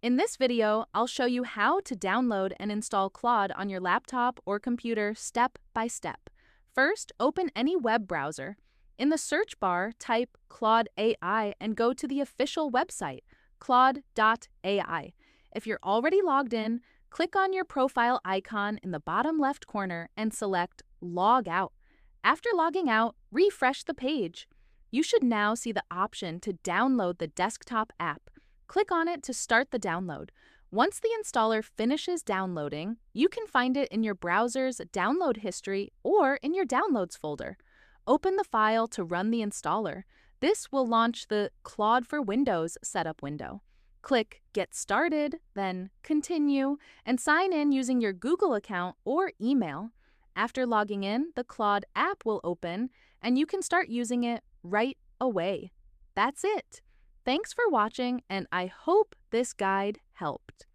In this video, I'll show you how to download and install Claude on your laptop or computer step by step. First, open any web browser. In the search bar, type Claude AI and go to the official website, claude.ai. If you're already logged in, click on your profile icon in the bottom left corner and select Log Out. After logging out, refresh the page. You should now see the option to download the desktop app. Click on it to start the download. Once the installer finishes downloading, you can find it in your browser's download history or in your Downloads folder. Open the file to run the installer. This will launch the Claude for Windows setup window. Click Get Started, then Continue, and sign in using your Google account or email. After logging in, the Claude app will open, and you can start using it right away. That's it. Thanks for watching, and I hope this guide helped.